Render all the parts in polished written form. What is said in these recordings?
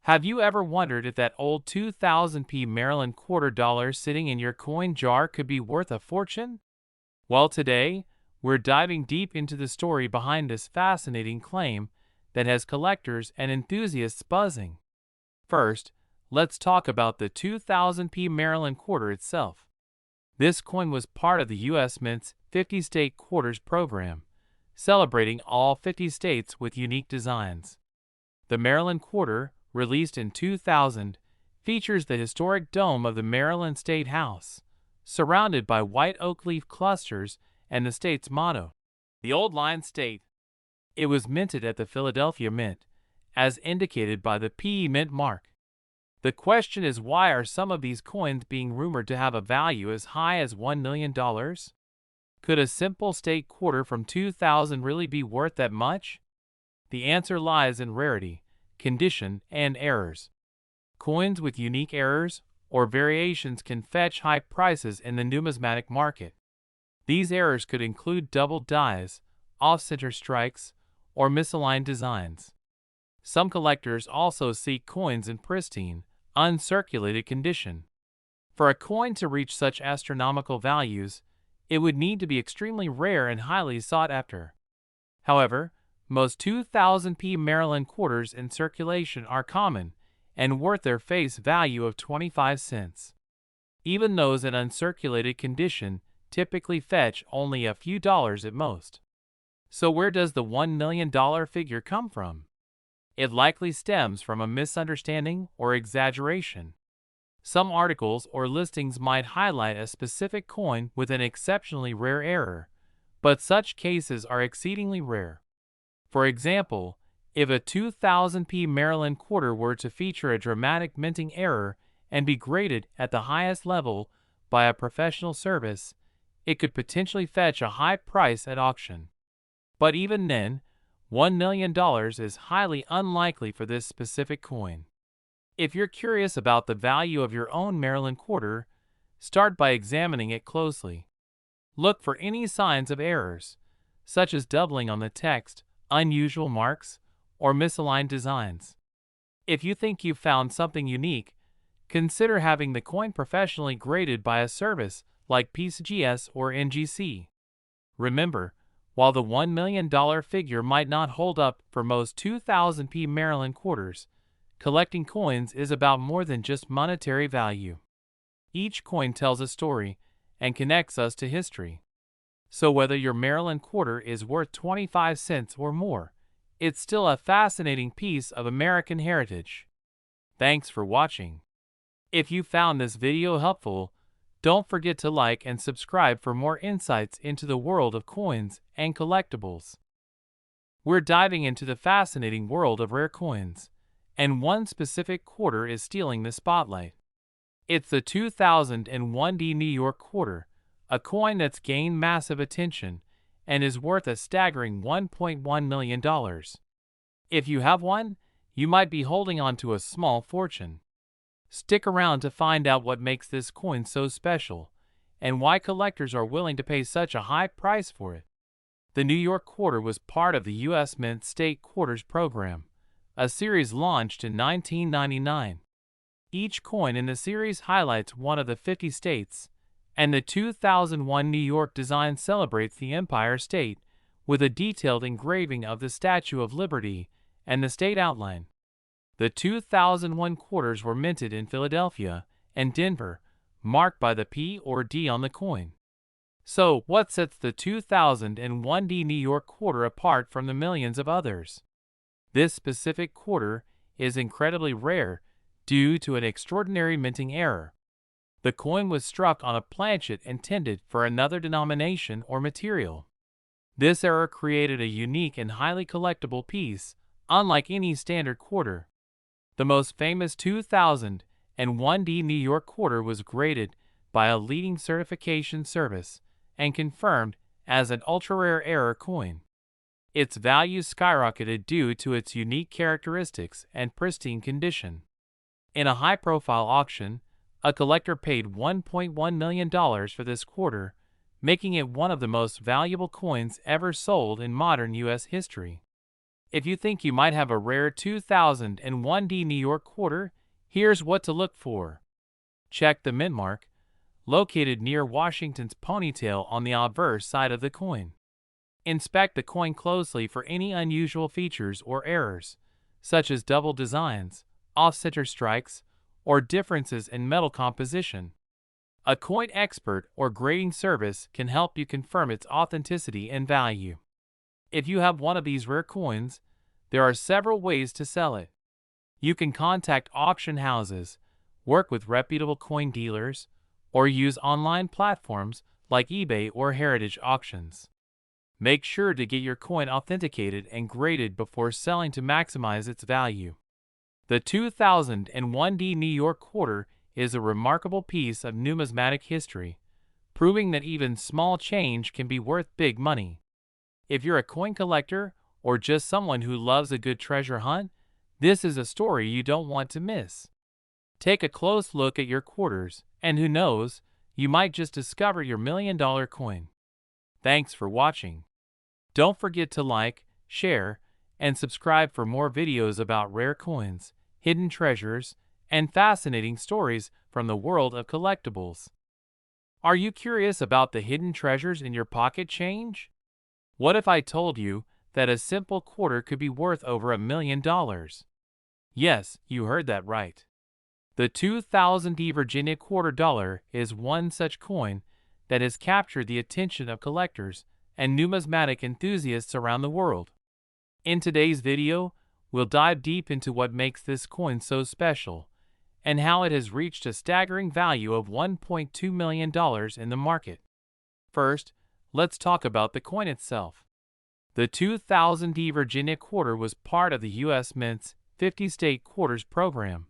Have you ever wondered if that old 2000p Maryland quarter dollar sitting in your coin jar could be worth a fortune? Well, today, we're diving deep into the story behind this fascinating claim that has collectors and enthusiasts buzzing. First, let's talk about the 2000p Maryland quarter itself. This coin was part of the U.S. Mint's 50-state quarters program, celebrating all 50 states with unique designs. The Maryland quarter, released in 2000, features the historic dome of the Maryland State House, surrounded by white oak leaf clusters and the state's motto, the Old Line State. It was minted at the Philadelphia Mint, as indicated by the PE Mint mark. The question is, why are some of these coins being rumored to have a value as high as $1 million? Could a simple state quarter from 2000 really be worth that much? The answer lies in rarity, condition, and errors. Coins with unique errors or variations can fetch high prices in the numismatic market. These errors could include double dies, off-center strikes, or misaligned designs. Some collectors also seek coins in pristine, uncirculated condition. For a coin to reach such astronomical values, it would need to be extremely rare and highly sought after. However, most 2000p Maryland quarters in circulation are common and worth their face value of 25 cents. Even those in uncirculated condition typically fetch only a few dollars at most. So where does the $1 million figure come from? It likely stems from a misunderstanding or exaggeration. Some articles or listings might highlight a specific coin with an exceptionally rare error, but such cases are exceedingly rare. For example, if a 2000p Maryland quarter were to feature a dramatic minting error and be graded at the highest level by a professional service, it could potentially fetch a high price at auction. But even then, $1 million is highly unlikely for this specific coin. If you're curious about the value of your own Maryland quarter, start by examining it closely. Look for any signs of errors, such as doubling on the text, unusual marks, or misaligned designs. If you think you've found something unique, consider having the coin professionally graded by a service like PCGS or NGC. Remember, while the $1 million figure might not hold up for most 2000p Maryland quarters, collecting coins is about more than just monetary value. Each coin tells a story and connects us to history. So whether your Maryland quarter is worth 25 cents or more, it's still a fascinating piece of American heritage. Thanks for watching. If you found this video helpful, don't forget to like and subscribe for more insights into the world of coins and collectibles. We're diving into the fascinating world of rare coins, and one specific quarter is stealing the spotlight. It's the 2001D New York quarter, a coin that's gained massive attention and is worth a staggering $1.1 million. If you have one, you might be holding on to a small fortune. Stick around to find out what makes this coin so special and why collectors are willing to pay such a high price for it. The New York quarter was part of the U.S. Mint State Quarters program, a series launched in 1999. Each coin in the series highlights one of the 50 states, and the 2001 New York design celebrates the Empire State with a detailed engraving of the Statue of Liberty and the state outline. The 2001 quarters were minted in Philadelphia and Denver, marked by the P or D on the coin. So, what sets the 2001D New York quarter apart from the millions of others? This specific quarter is incredibly rare due to an extraordinary minting error. The coin was struck on a planchet intended for another denomination or material. This error created a unique and highly collectible piece, unlike any standard quarter. The most famous 2001D New York quarter was graded by a leading certification service and confirmed as an ultra-rare error coin. Its value skyrocketed due to its unique characteristics and pristine condition. In a high-profile auction, a collector paid $1.1 million for this quarter, making it one of the most valuable coins ever sold in modern U.S. history. If you think you might have a rare 2001D New York quarter, here's what to look for. Check the mint mark, located near Washington's ponytail on the obverse side of the coin. Inspect the coin closely for any unusual features or errors, such as double designs, off-center strikes, or differences in metal composition. A coin expert or grading service can help you confirm its authenticity and value. If you have one of these rare coins, there are several ways to sell it. You can contact auction houses, work with reputable coin dealers, or use online platforms like eBay or heritage auctions. Make sure to get your coin authenticated and graded before selling to maximize its value. The 2001D New York quarter is a remarkable piece of numismatic history, proving that even small change can be worth big money. If you're a coin collector or just someone who loves a good treasure hunt, this is a story you don't want to miss. Take a close look at your quarters, and who knows, you might just discover your $1,000,000 coin. Thanks for watching. Don't forget to like, share, and subscribe for more videos about rare coins, hidden treasures, and fascinating stories from the world of collectibles. Are you curious about the hidden treasures in your pocket change? What if I told you that a simple quarter could be worth over $1,000,000? Yes, you heard that right. The 2000D Virginia quarter dollar is one such coin that has captured the attention of collectors and numismatic enthusiasts around the world. In today's video, we'll dive deep into what makes this coin so special and how it has reached a staggering value of $1.2 million in the market. First, let's talk about the coin itself. The 2000D Virginia quarter was part of the U.S. Mint's 50-state quarters program,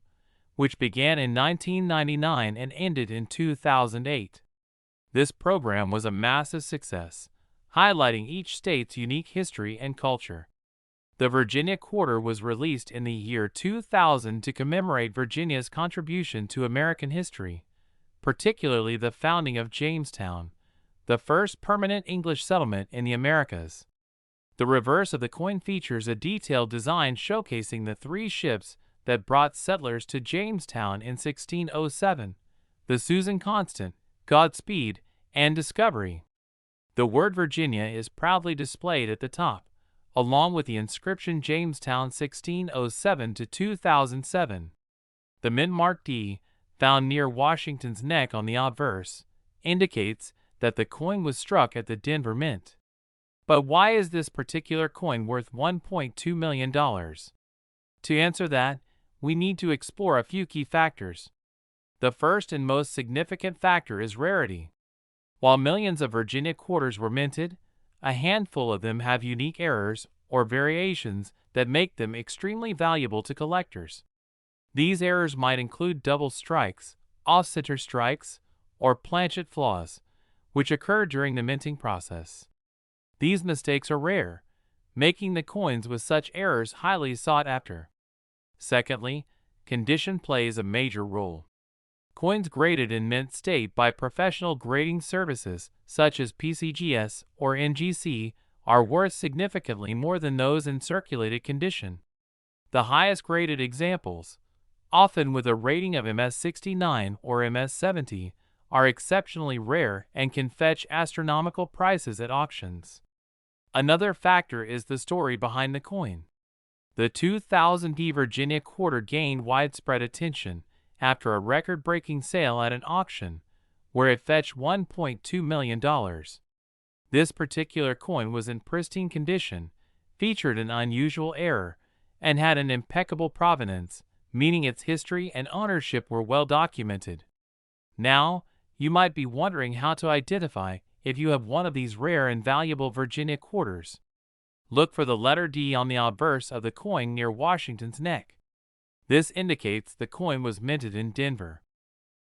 which began in 1999 and ended in 2008. This program was a massive success, highlighting each state's unique history and culture. The Virginia quarter was released in the year 2000 to commemorate Virginia's contribution to American history, particularly the founding of Jamestown, the first permanent English settlement in the Americas. The reverse of the coin features a detailed design showcasing the three ships that brought settlers to Jamestown in 1607, the Susan Constant, Godspeed, and Discovery. The word Virginia is proudly displayed at the top, along with the inscription Jamestown 1607 to 2007. The mint mark D, found near Washington's neck on the obverse, indicates that the coin was struck at the Denver Mint. But why is this particular coin worth $1.2 million? To answer that, we need to explore a few key factors. The first and most significant factor is rarity. While millions of Virginia quarters were minted, a handful of them have unique errors or variations that make them extremely valuable to collectors. These errors might include double strikes, off-center strikes, or planchet flaws, which occur during the minting process. These mistakes are rare, making the coins with such errors highly sought after. Secondly, condition plays a major role. Coins graded in mint state by professional grading services such as PCGS or NGC are worth significantly more than those in circulated condition. The highest graded examples, often with a rating of MS69 or MS70, are exceptionally rare and can fetch astronomical prices at auctions. Another factor is the story behind the coin. The 2000D Virginia quarter gained widespread attention after a record-breaking sale at an auction, where it fetched $1.2 million. This particular coin was in pristine condition, featured an unusual error, and had an impeccable provenance, meaning its history and ownership were well documented. Now, you might be wondering how to identify if you have one of these rare and valuable Virginia quarters. Look for the letter D on the obverse of the coin near Washington's neck. This indicates the coin was minted in Denver.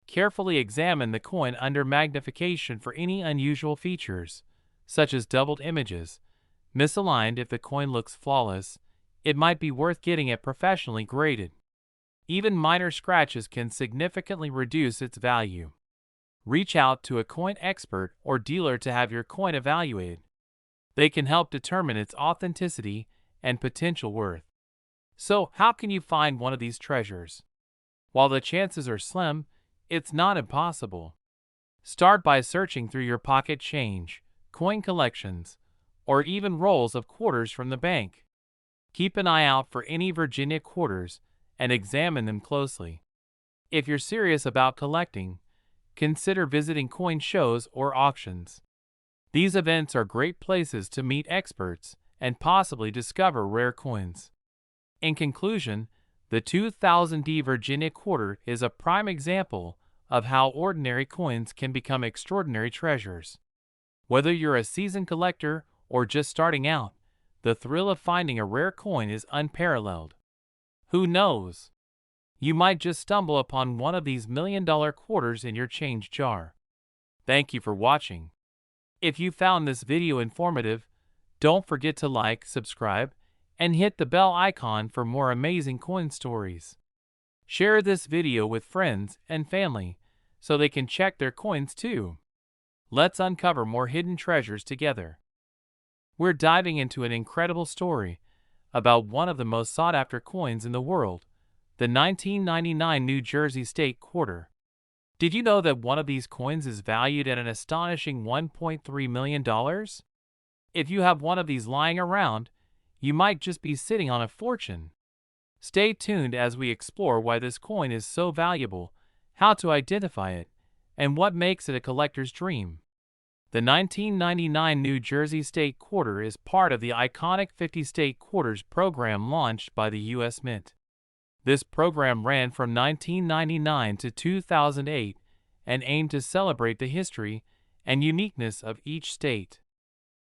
Carefully examine the coin under magnification for any unusual features, such as doubled images. Misaligned. If the coin looks flawless, it might be worth getting it professionally graded. Even minor scratches can significantly reduce its value. Reach out to a coin expert or dealer to have your coin evaluated. They can help determine its authenticity and potential worth. So, how can you find one of these treasures? While the chances are slim, it's not impossible. Start by searching through your pocket change, coin collections, or even rolls of quarters from the bank. Keep an eye out for any Virginia quarters and examine them closely. If you're serious about collecting, consider visiting coin shows or auctions. These events are great places to meet experts and possibly discover rare coins. In conclusion, the 2000D Virginia quarter is a prime example of how ordinary coins can become extraordinary treasures. Whether you're a seasoned collector or just starting out, the thrill of finding a rare coin is unparalleled. Who knows? You might just stumble upon one of these million-dollar quarters in your change jar. Thank you for watching. If you found this video informative, don't forget to like, subscribe, and hit the bell icon for more amazing coin stories. Share this video with friends and family so they can check their coins too. Let's uncover more hidden treasures together. We're diving into an incredible story about one of the most sought-after coins in the world, the 1999 New Jersey State Quarter. Did you know that one of these coins is valued at an astonishing $1.3 million? If you have one of these lying around, you might just be sitting on a fortune. Stay tuned as we explore why this coin is so valuable, how to identify it, and what makes it a collector's dream. The 1999 New Jersey State Quarter is part of the iconic 50 State Quarters program launched by the U.S. Mint. This program ran from 1999 to 2008 and aimed to celebrate the history and uniqueness of each state.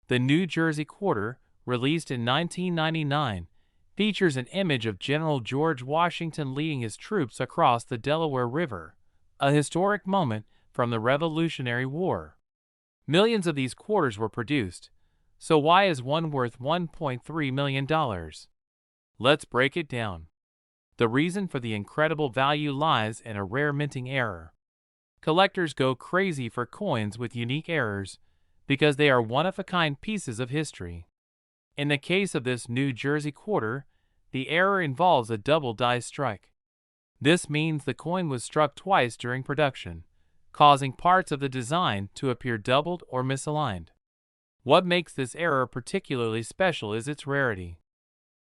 The New Jersey Quarter, released in 1999, features an image of General George Washington leading his troops across the Delaware River, a historic moment from the Revolutionary War. Millions of these quarters were produced, so why is one worth $1.3 million? Let's break it down. The reason for the incredible value lies in a rare minting error. Collectors go crazy for coins with unique errors because they are one-of-a-kind pieces of history. In the case of this New Jersey quarter, the error involves a double die strike. This means the coin was struck twice during production, causing parts of the design to appear doubled or misaligned. What makes this error particularly special is its rarity.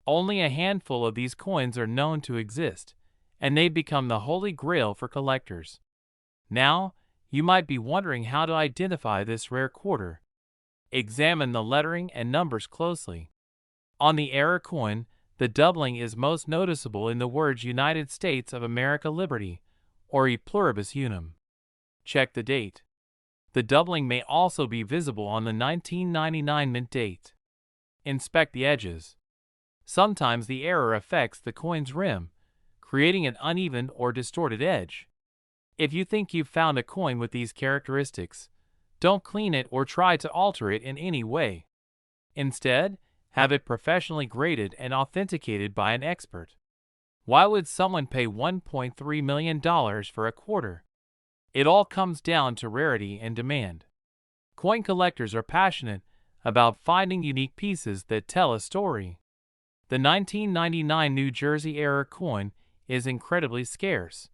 Only a handful of these coins are known to exist, and they've become the holy grail for collectors. Now, you might be wondering how to identify this rare quarter. Examine the lettering and numbers closely. On the error coin, the doubling is most noticeable in the words United States of America Liberty, or E Pluribus Unum. Check the date. The doubling may also be visible on the 1999 mint date. Inspect the edges. Sometimes the error affects the coin's rim, creating an uneven or distorted edge. If you think you've found a coin with these characteristics, don't clean it or try to alter it in any way. Instead, have it professionally graded and authenticated by an expert. Why would someone pay $1.3 million for a quarter? It all comes down to rarity and demand. Coin collectors are passionate about finding unique pieces that tell a story. The 1999 New Jersey error coin is incredibly scarce,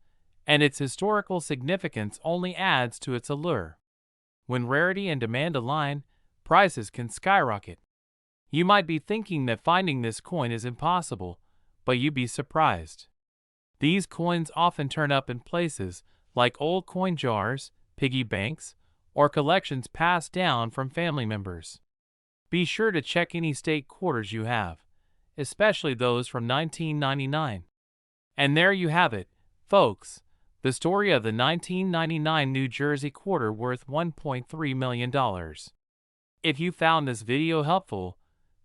and its historical significance only adds to its allure. When rarity and demand align, prices can skyrocket. You might be thinking that finding this coin is impossible, but you'd be surprised. These coins often turn up in places like old coin jars, piggy banks, or collections passed down from family members. Be sure to check any state quarters you have, especially those from 1999. And there you have it, folks, the story of the 1999 New Jersey quarter worth $1.3 million. If you found this video helpful,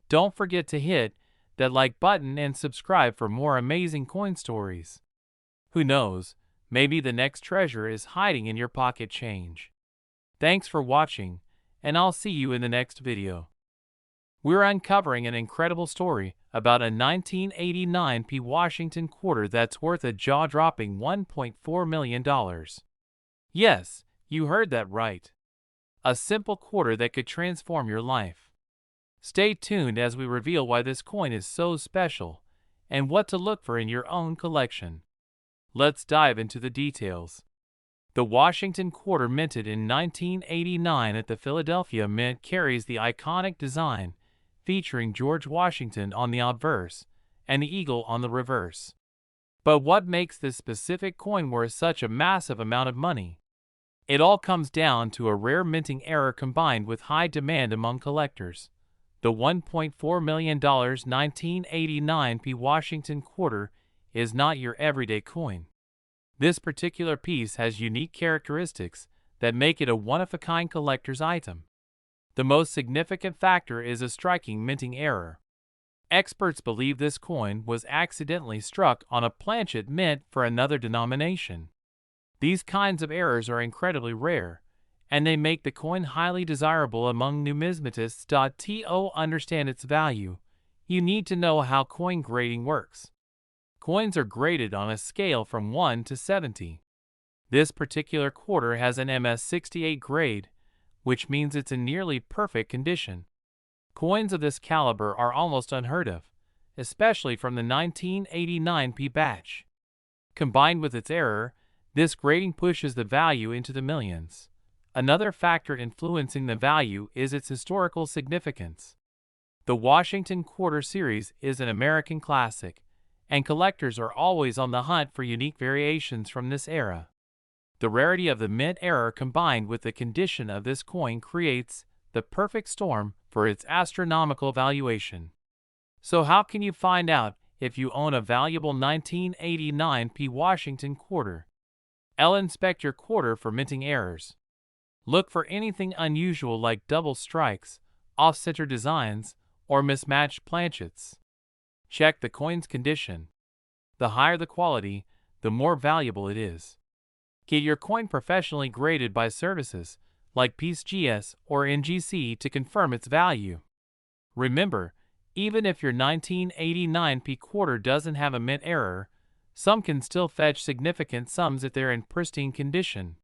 don't forget to hit that like button and subscribe for more amazing coin stories. Who knows, maybe the next treasure is hiding in your pocket change. Thanks for watching, and I'll see you in the next video. We're uncovering an incredible story about a 1989 P. Washington quarter that's worth a jaw-dropping $1.4 million. Yes, you heard that right. A simple quarter that could transform your life. Stay tuned as we reveal why this coin is so special and what to look for in your own collection. Let's dive into the details. The Washington quarter, minted in 1989 at the Philadelphia Mint, carries the iconic design featuring George Washington on the obverse and the eagle on the reverse. But what makes this specific coin worth such a massive amount of money? It all comes down to a rare minting error combined with high demand among collectors. The $1.4 million 1989 Washington quarter is not your everyday coin. This particular piece has unique characteristics that make it a one-of-a-kind collector's item. The most significant factor is a striking minting error. Experts believe this coin was accidentally struck on a planchet mint for another denomination. These kinds of errors are incredibly rare, and they make the coin highly desirable among numismatists. To understand its value, you need to know how coin grading works. Coins are graded on a scale from 1 to 70. This particular quarter has an MS-68 grade, which means it's in nearly perfect condition. Coins of this caliber are almost unheard of, especially from the 1989 batch. Combined with its error, this grading pushes the value into the millions. Another factor influencing the value is its historical significance. The Washington Quarter series is an American classic, and collectors are always on the hunt for unique variations from this era. The rarity of the mint error combined with the condition of this coin creates the perfect storm for its astronomical valuation. So how can you find out if you own a valuable 1989 Washington quarter? Inspect your quarter for minting errors. Look for anything unusual like double strikes, off-center designs, or mismatched planchets. Check the coin's condition. The higher the quality, the more valuable it is. Get your coin professionally graded by services like PCGS or NGC to confirm its value. Remember, even if your 1989 quarter doesn't have a mint error, some can still fetch significant sums if they're in pristine condition.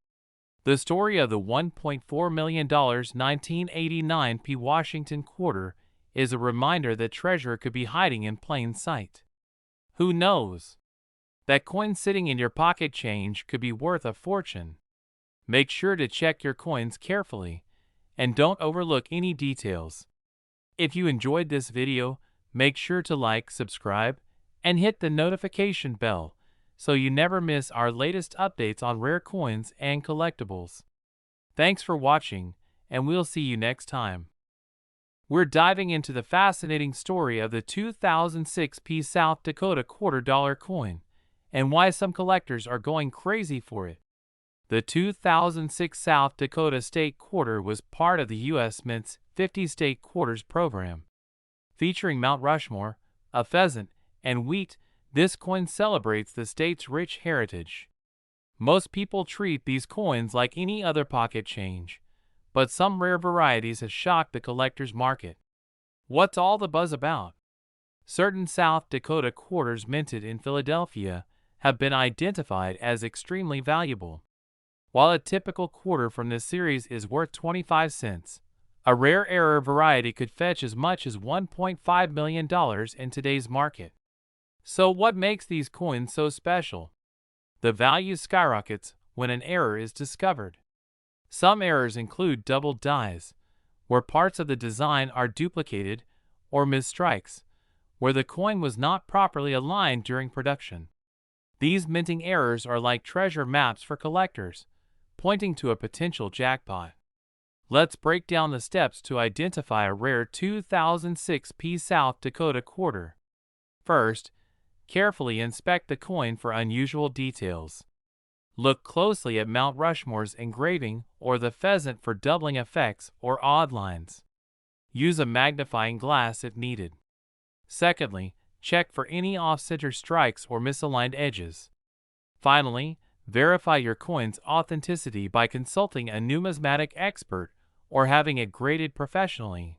The story of the $1.4 million 1989 Washington quarter is a reminder that treasure could be hiding in plain sight. Who knows? That coin sitting in your pocket change could be worth a fortune. Make sure to check your coins carefully and don't overlook any details. If you enjoyed this video, make sure to like, subscribe, and hit the notification bell so you never miss our latest updates on rare coins and collectibles. Thanks for watching, and we'll see you next time. We're diving into the fascinating story of the 2006 South Dakota $quarter coin and why some collectors are going crazy for it. The 2006 South Dakota State Quarter was part of the U.S. Mint's 50 State Quarters program. Featuring Mount Rushmore, a pheasant, and wheat, this coin celebrates the state's rich heritage. Most people treat these coins like any other pocket change, but some rare varieties have shocked the collector's market. What's all the buzz about? Certain South Dakota quarters minted in Philadelphia have been identified as extremely valuable. While a typical quarter from this series is worth 25 cents, a rare error variety could fetch as much as $1.5 million in today's market. So what makes these coins so special? The value skyrockets when an error is discovered. Some errors include double dies, where parts of the design are duplicated, or misstrikes, where the coin was not properly aligned during production. These minting errors are like treasure maps for collectors, pointing to a potential jackpot. Let's break down the steps to identify a rare 2006 South Dakota quarter. First, carefully inspect the coin for unusual details. Look closely at Mount Rushmore's engraving or the pheasant for doubling effects or odd lines. Use a magnifying glass if needed. Secondly, check for any off-center strikes or misaligned edges. Finally, verify your coin's authenticity by consulting a numismatic expert or having it graded professionally.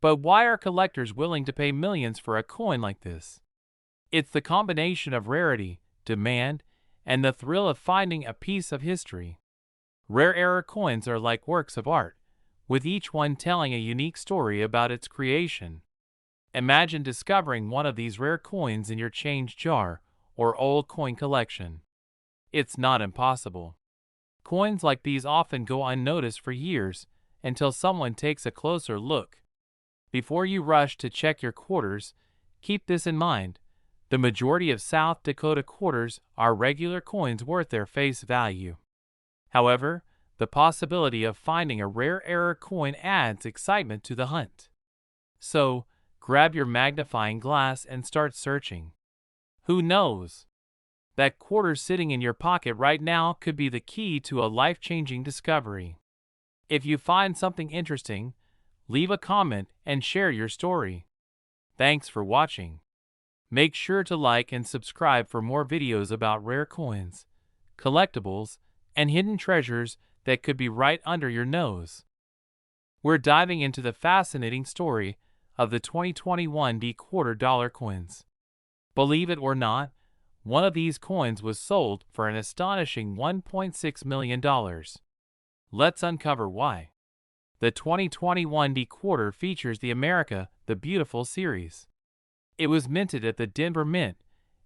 But why are collectors willing to pay millions for a coin like this? It's the combination of rarity, demand, and the thrill of finding a piece of history. Rare error coins are like works of art, with each one telling a unique story about its creation. Imagine discovering one of these rare coins in your change jar or old coin collection. It's not impossible. Coins like these often go unnoticed for years until someone takes a closer look. Before you rush to check your quarters, keep this in mind. The majority of South Dakota quarters are regular coins worth their face value. However, the possibility of finding a rare error coin adds excitement to the hunt. So, grab your magnifying glass and start searching. Who knows? That quarter sitting in your pocket right now could be the key to a life-changing discovery. If you find something interesting, leave a comment and share your story. Thanks for watching. Make sure to like and subscribe for more videos about rare coins, collectibles, and hidden treasures that could be right under your nose. We're diving into the fascinating story of the 2021 $quarter coins. Believe it or not, one of these coins was sold for an astonishing $1.6 million. Let's uncover why. The 2021 quarter features the America the Beautiful series. It was minted at the Denver Mint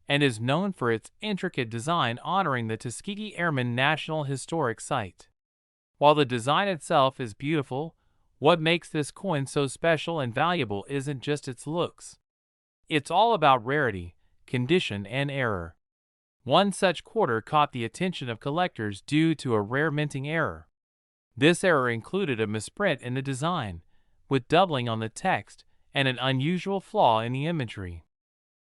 and is known for its intricate design honoring the Tuskegee Airmen National Historic Site. While the design itself is beautiful, what makes this coin so special and valuable isn't just its looks. It's all about rarity, condition, and error. One such quarter caught the attention of collectors due to a rare minting error. This error included a misprint in the design, with doubling on the text and an unusual flaw in the imagery.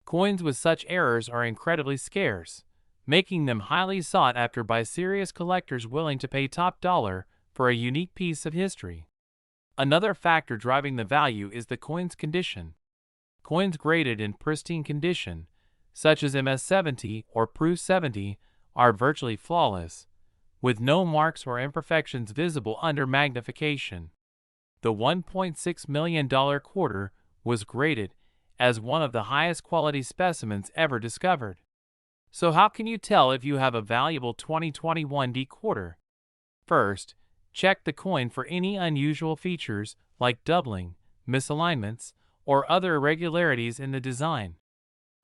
Coins with such errors are incredibly scarce, making them highly sought after by serious collectors willing to pay top dollar for a unique piece of history. Another factor driving the value is the coin's condition. Coins graded in pristine condition, such as MS-70 or Proof 70, are virtually flawless, with no marks or imperfections visible under magnification. The $1.6 million quarter was graded as one of the highest quality specimens ever discovered. So how can you tell if you have a valuable 2021 quarter? First, check the coin for any unusual features like doubling, misalignments, or other irregularities in the design.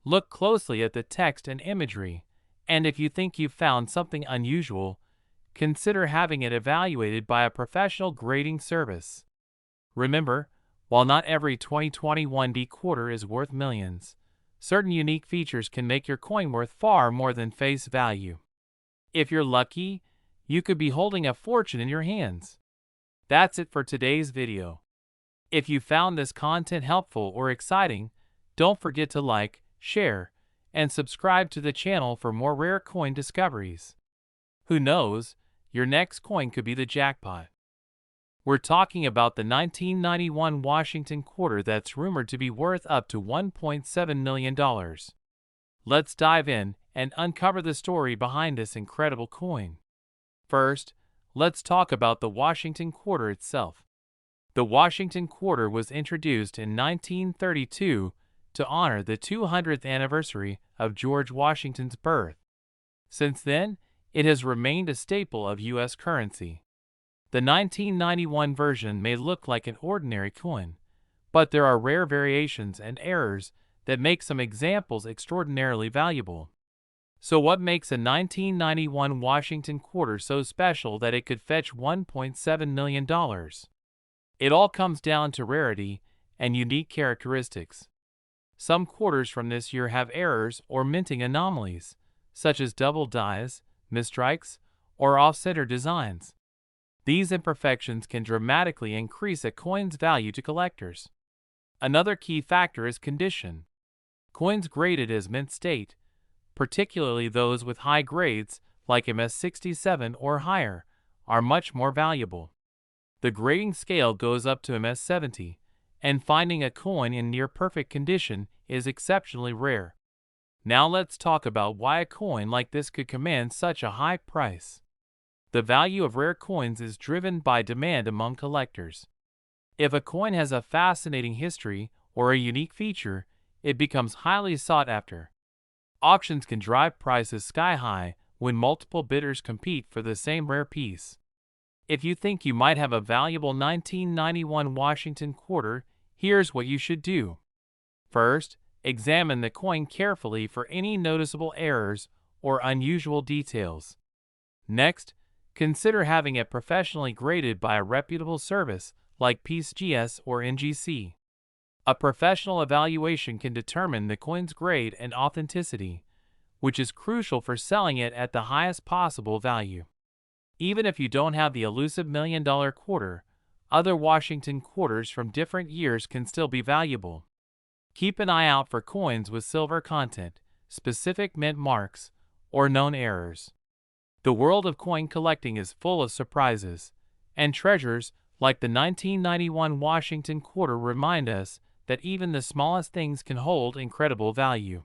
Look closely at the text and imagery, and if you think you've found something unusual, consider having it evaluated by a professional grading service. Remember, while not every 2021 quarter is worth millions, certain unique features can make your coin worth far more than face value. If you're lucky, you could be holding a fortune in your hands. That's it for today's video. If you found this content helpful or exciting, don't forget to like, share, and subscribe to the channel for more rare coin discoveries. Who knows, your next coin could be the jackpot. We're talking about the 1991 Washington quarter that's rumored to be worth up to $1.7 million. Let's dive in and uncover the story behind this incredible coin. First, let's talk about the Washington quarter itself. The Washington quarter was introduced in 1932 to honor the 200th anniversary of George Washington's birth. Since then, it has remained a staple of U.S. currency. The 1991 version may look like an ordinary coin, but there are rare variations and errors that make some examples extraordinarily valuable. So what makes a 1991 Washington quarter so special that it could fetch $1.7 million? It all comes down to rarity and unique characteristics. Some quarters from this year have errors or minting anomalies, such as double dies, misstrikes, or off-center designs. These imperfections can dramatically increase a coin's value to collectors. Another key factor is condition. Coins graded as mint state, particularly those with high grades like MS-67 or higher, are much more valuable. The grading scale goes up to MS-70, and finding a coin in near-perfect condition is exceptionally rare. Now let's talk about why a coin like this could command such a high price. The value of rare coins is driven by demand among collectors. If a coin has a fascinating history or a unique feature, it becomes highly sought after. Auctions can drive prices sky high when multiple bidders compete for the same rare piece. If you think you might have a valuable 1991 Washington quarter, here's what you should do. First, examine the coin carefully for any noticeable errors or unusual details. Next, consider having it professionally graded by a reputable service like PCGS or NGC. A professional evaluation can determine the coin's grade and authenticity, which is crucial for selling it at the highest possible value. Even if you don't have the elusive $1 million quarter, other Washington quarters from different years can still be valuable. Keep an eye out for coins with silver content, specific mint marks, or known errors. The world of coin collecting is full of surprises, and treasures like the 1991 Washington quarter remind us that even the smallest things can hold incredible value.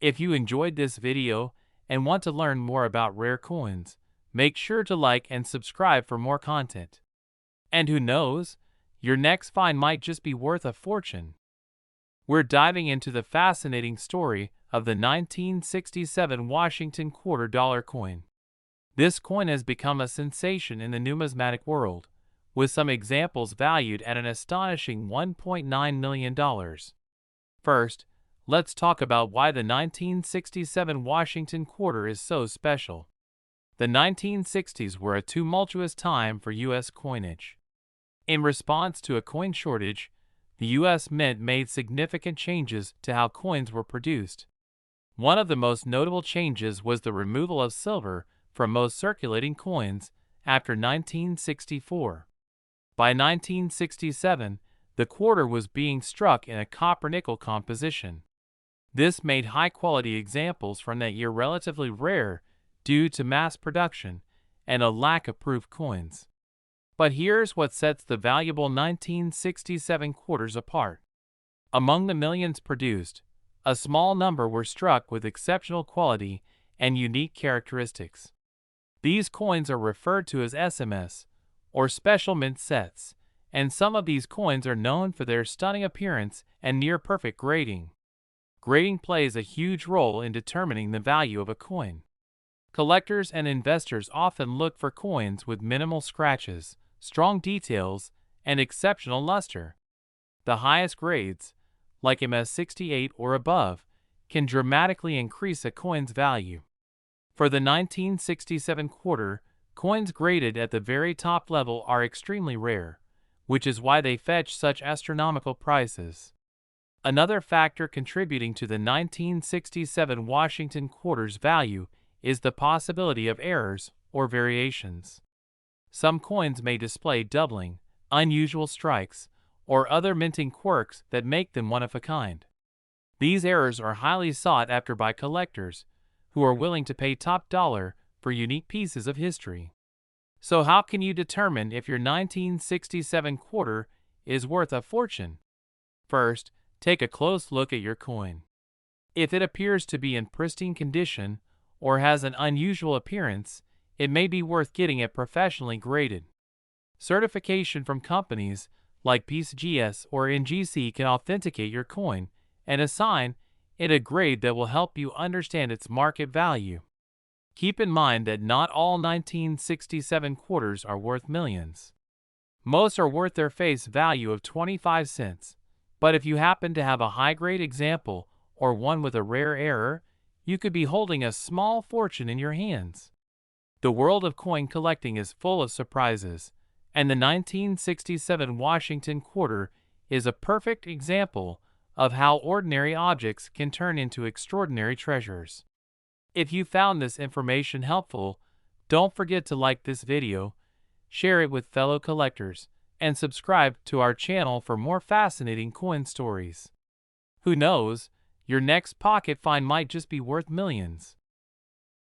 If you enjoyed this video and want to learn more about rare coins, make sure to like and subscribe for more content. And who knows, your next find might just be worth a fortune. We're diving into the fascinating story of the 1967 Washington $quarter coin. This coin has become a sensation in the numismatic world, with some examples valued at an astonishing $1.9 million. First, let's talk about why the 1967 Washington quarter is so special. The 1960s were a tumultuous time for U.S. coinage. In response to a coin shortage, the U.S. Mint made significant changes to how coins were produced. One of the most notable changes was the removal of silver from most circulating coins after 1964. By 1967, the quarter was being struck in a copper-nickel composition. This made high-quality examples from that year relatively rare due to mass production and a lack of proof coins. But here's what sets the valuable 1967 quarters apart. Among the millions produced, a small number were struck with exceptional quality and unique characteristics. These coins are referred to as SMS, or special mint sets, and some of these coins are known for their stunning appearance and near-perfect grading. Grading plays a huge role in determining the value of a coin. Collectors and investors often look for coins with minimal scratches, strong details, and exceptional luster. The highest grades, like MS68 or above, can dramatically increase a coin's value. For the 1967 quarter, coins graded at the very top level are extremely rare, which is why they fetch such astronomical prices. Another factor contributing to the 1967 Washington quarter's value is the possibility of errors or variations. Some coins may display doubling, unusual strikes, or other minting quirks that make them one of a kind. These errors are highly sought after by collectors, who are willing to pay top dollar for unique pieces of history. So how can you determine if your 1967 quarter is worth a fortune? First, take a close look at your coin. If it appears to be in pristine condition or has an unusual appearance, it may be worth getting it professionally graded. Certification from companies like PCGS or NGC can authenticate your coin and assign it a grade that will help you understand its market value. Keep in mind that not all 1967 quarters are worth millions. Most are worth their face value of 25 cents, but if you happen to have a high-grade example or one with a rare error, you could be holding a small fortune in your hands. The world of coin collecting is full of surprises, and the 1967 Washington quarter is a perfect example of how ordinary objects can turn into extraordinary treasures. If you found this information helpful, don't forget to like this video, share it with fellow collectors, and subscribe to our channel for more fascinating coin stories. Who knows, your next pocket find might just be worth millions.